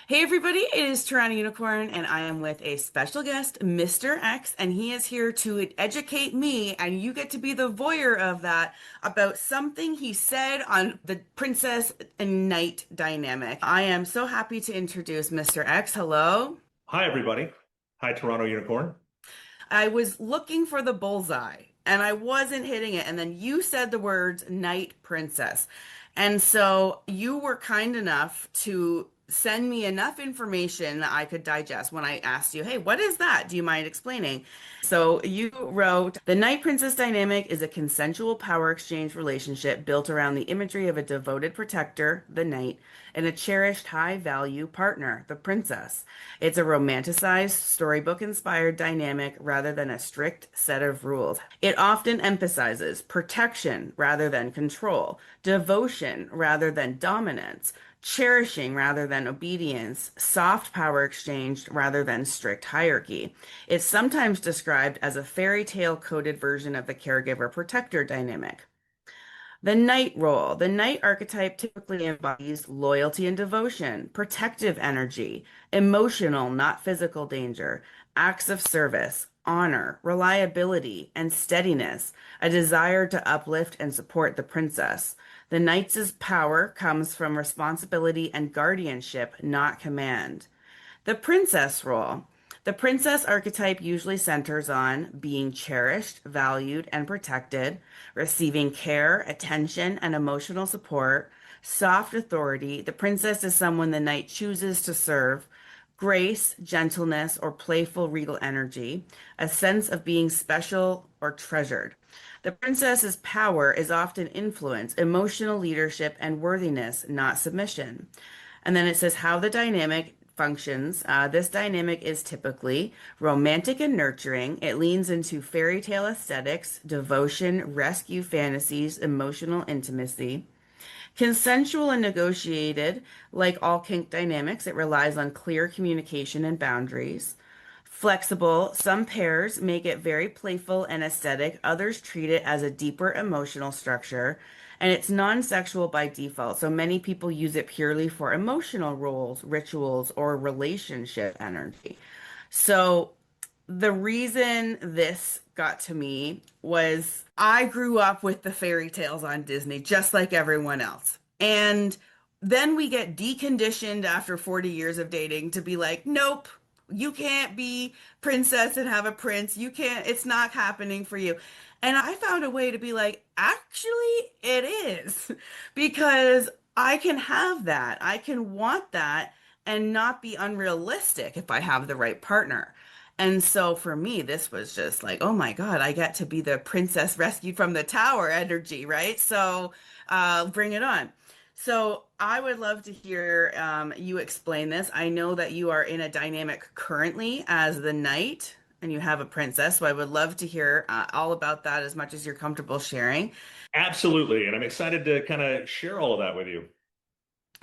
Hey everybody, it is TorontoUnicorn, and I am with a special guest, Mr. X, and he is here to educate me, and you get to be the voyeur of that about something he said on the princess and knight dynamic. I am so happy to introduce Mr. X. Hello. Hi, everybody. Hi, Toronto Unicorn. I was looking for the bullseye and I wasn't hitting it. And then you said the words knight princess. And so you were kind enough to send me enough information that I could digest when I asked you, hey, what is that? Do you mind explaining? So you wrote, the knight princess dynamic is a consensual power exchange relationship built around the imagery of a devoted protector, the knight, and a cherished high value partner, the princess. It's a romanticized, storybook inspired dynamic rather than a strict set of rules. It often emphasizes protection rather than control, devotion rather than dominance, cherishing rather than obedience, soft power exchange rather than strict hierarchy. It's sometimes described as a fairy tale coded version of the caregiver protector dynamic. The knight role. The knight archetype typically embodies loyalty and devotion, protective energy, emotional, not physical danger, acts of service, honor, reliability, and steadiness, a desire to uplift and support the princess. The knight's power comes from responsibility and guardianship, not command. The princess role. The princess archetype usually centers on being cherished, valued, and protected, receiving care, attention, and emotional support, soft authority. The princess is someone the knight chooses to serve, grace, gentleness, or playful regal energy, a sense of being special or treasured. The princess's power is often influence, emotional leadership, and worthiness, not submission. And then it says how the dynamic functions. This dynamic is typically romantic and nurturing. It leans into fairy tale aesthetics, devotion, rescue fantasies, emotional intimacy. Consensual and negotiated, like all kink dynamics, it relies on clear communication and boundaries. Flexible, some pairs make it very playful and aesthetic, others treat it as a deeper emotional structure, and it's non-sexual by default. So many people use it purely for emotional roles, rituals, or relationship energy. So the reason this got to me was I grew up with the fairy tales on Disney, just like everyone else. And then we get deconditioned after 40 years of dating to be like, nope, you can't be princess and have a prince. You can't, it's not happening for you. And I found a way to be like, actually, it is because I can have that. I can want that and not be unrealistic if I have the right partner. And so for me, this was just like, oh my God, I get to be the princess rescued from the tower energy, right? So bring it on. So I would love to hear you explain this. I know that you are in a dynamic currently as the knight and you have a princess. So I would love to hear all about that as much as you're comfortable sharing. Absolutely. And I'm excited to kind of share all of that with you.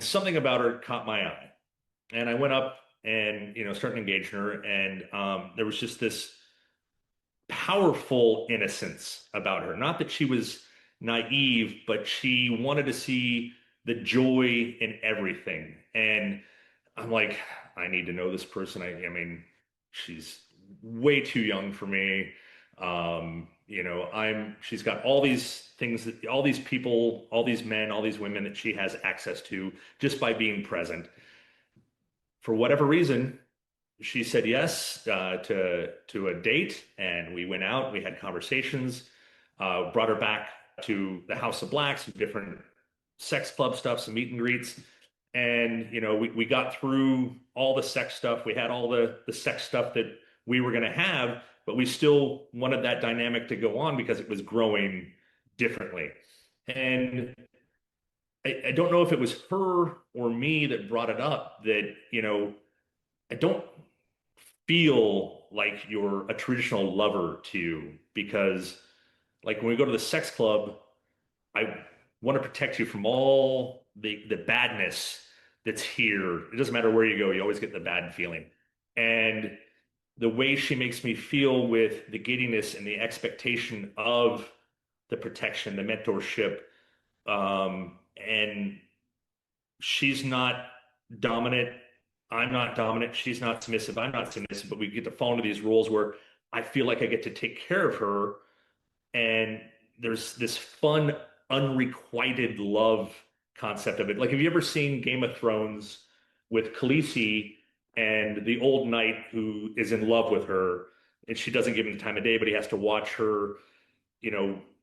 Something about her caught my eye. And I went up and, started engaging her. And there was just this powerful innocence about her. Not that she was naive, but she wanted to see the joy in everything. And I'm like, I need to know this person. I mean, she's way too young for me. She's got all these things that all these people, all these men, all these women that she has access to just by being present. For whatever reason, she said yes to a date, and we went out. We had conversations. Brought her back to the House of Blacks, some different sex club stuff, some meet and greets, and we got through all the sex stuff. We had all the sex stuff that we were going to have, but we still wanted that dynamic to go on because it was growing differently. And I don't know if it was her or me that brought it up that, I don't feel like you're a traditional lover to you because, like, when we go to the sex club, I want to protect you from all the badness that's here. It doesn't matter where you go, you always get the bad feeling. And the way she makes me feel with the giddiness and the expectation of the protection, the mentorship, and she's not dominant. I'm not dominant, she's not submissive, I'm not submissive, but we get to fall into these roles where I feel like I get to take care of her, and there's this fun, unrequited love concept of it. Like, have you ever seen Game of Thrones with Khaleesi and the old knight who is in love with her, and she doesn't give him the time of day, but he has to watch her,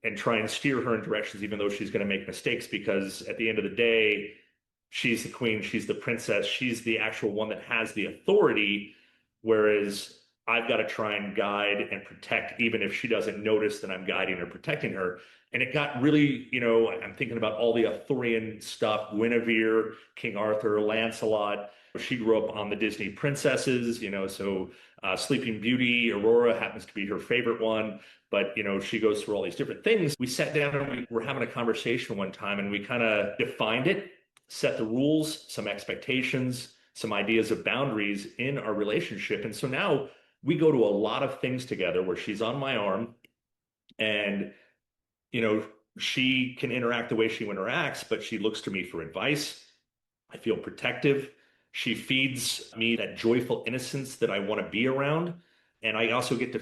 and try and steer her in directions, even though she's going to make mistakes, because at the end of the day, she's the queen, she's the princess, she's the actual one that has the authority, whereas I've got to try and guide and protect, even if she doesn't notice that I'm guiding or protecting her. And it got really, I'm thinking about all the Arthurian stuff, Guinevere, King Arthur, Lancelot. She grew up on the Disney princesses, so Sleeping Beauty, Aurora happens to be her favorite one. But, she goes through all these different things. We sat down and we were having a conversation one time, and we kind of defined it, set the rules, some expectations, some ideas of boundaries in our relationship. And so now we go to a lot of things together where she's on my arm, and, you know, she can interact the way she interacts, but she looks to me for advice. I feel protective. She feeds me that joyful innocence that I want to be around. And I also get to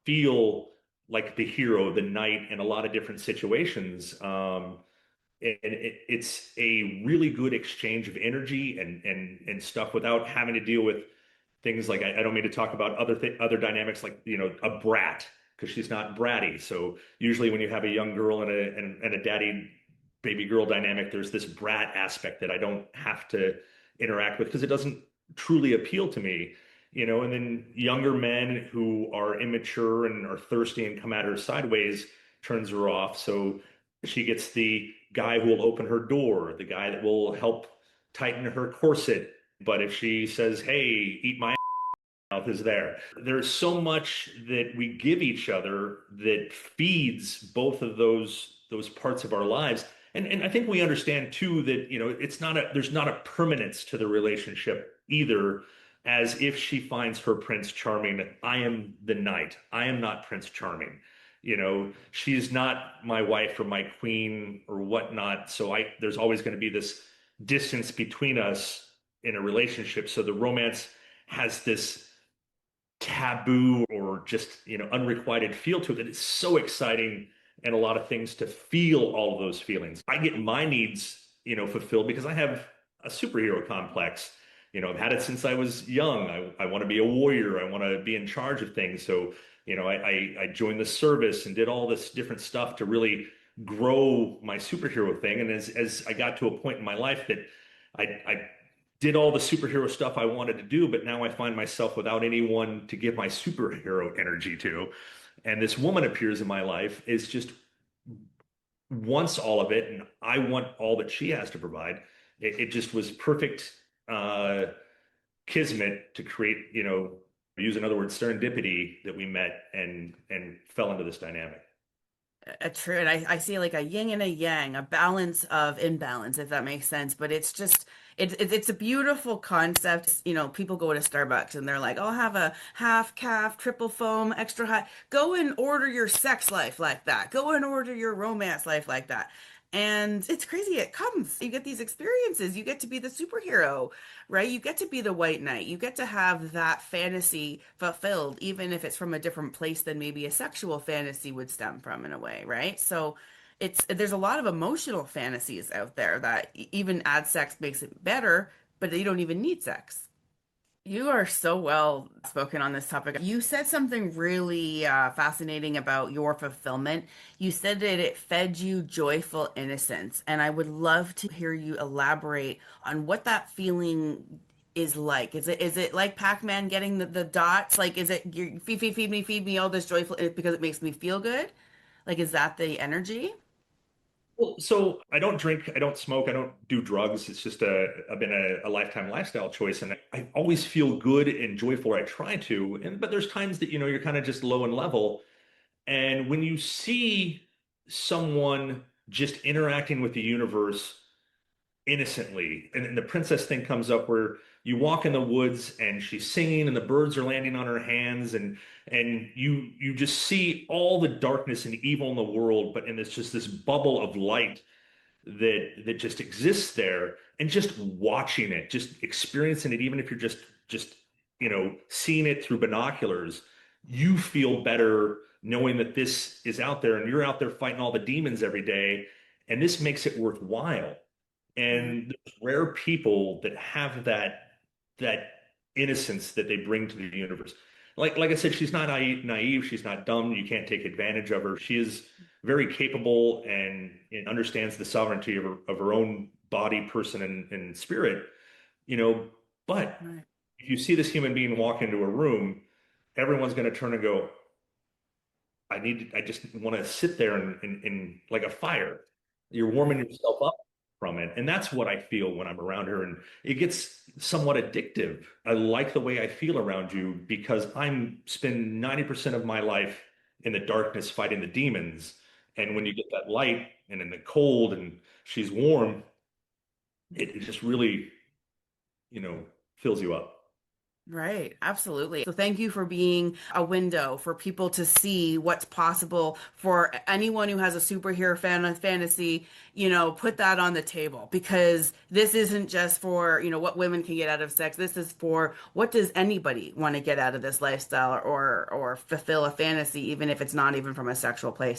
feel like the hero, the knight in a lot of different situations. And it's a really good exchange of energy and stuff without having to deal with things like, I don't mean to talk about other dynamics, like, a brat, because she's not bratty. So usually when you have a young girl and a daddy baby girl dynamic, there's this brat aspect that I don't have to interact with because it doesn't truly appeal to me. And then younger men who are immature and are thirsty and come at her sideways turns her off. So she gets the guy who will open her door, the guy that will help tighten her corset. But if she says, "Hey, eat my," mouth is there. There's so much that we give each other that feeds both of those parts of our lives. And I think we understand too that, there's not a permanence to the relationship either. As if she finds her Prince Charming, I am the knight. I am not Prince Charming. She's not my wife or my queen or whatnot. So there's always going to be this distance between us in a relationship. So the romance has this taboo or just, unrequited feel to it that is so exciting, and a lot of things to feel all of those feelings. I get my needs, fulfilled because I have a superhero complex. I've had it since I was young. I want to be a warrior. I want to be in charge of things. So, I joined the service and did all this different stuff to really grow my superhero thing. And as I got to a point in my life that I did all the superhero stuff I wanted to do, but now I find myself without anyone to give my superhero energy to. And this woman appears in my life, is just wants all of it, and I want all that she has to provide. It just was perfect kismet to create, use another word, serendipity, that we met and fell into this dynamic. True, and I see like a yin and a yang, a balance of imbalance, if that makes sense. But it's just it's a beautiful concept. People go to Starbucks and they're like, "I'll have a half calf, triple foam, extra high." Go and order your sex life like that. Go and order your romance life like that. And it's crazy. It comes. You get these experiences. You get to be the superhero, right? You get to be the white knight. You get to have that fantasy fulfilled, even if it's from a different place than maybe a sexual fantasy would stem from in a way, right? So there's a lot of emotional fantasies out there that even add sex makes it better, but you don't even need sex. You are so well spoken on this topic. You said something really fascinating about your fulfillment. You said that it fed you joyful innocence, and I would love to hear you elaborate on what that feeling is like. Is it like Pac-Man getting the dots? Like, is it you feed me all this joyful because it makes me feel good? Like, is that the energy? Well, so I don't drink, I don't smoke, I don't do drugs. It's just been a lifetime lifestyle choice, and I always feel good and joyful. I try to, but there's times that you're kind of just low in level. And when you see someone just interacting with the universe innocently, and the princess thing comes up where you walk in the woods and she's singing and the birds are landing on her hands, and you just see all the darkness and evil in the world, but in this just this bubble of light. that just exists there, and just watching it, just experiencing it, even if you're just seeing it through binoculars, you feel better knowing that this is out there and you're out there fighting all the demons every day, and this makes it worthwhile. Right. And there's rare people that have that innocence that they bring to the universe. Like I said, she's not naive, she's not dumb. You can't take advantage of her. She is very capable and understands the sovereignty of her own body, person, and spirit. You know, but Right. if you see this human being walk into a room, everyone's going to turn and go, I just want to sit there and like a fire. You're warming Right. yourself up from it. And that's what I feel when I'm around her. And it gets somewhat addictive. I like the way I feel around you because I'm spend 90% of my life in the darkness fighting the demons. And when you get that light and in the cold and she's warm, it just really, you know, fills you up. Right, absolutely. So thank you for being a window for people to see what's possible for anyone who has a superhero fantasy, put that on the table because this isn't just for, what women can get out of sex. This is for what does anybody want to get out of this lifestyle or fulfill a fantasy, even if it's not even from a sexual place.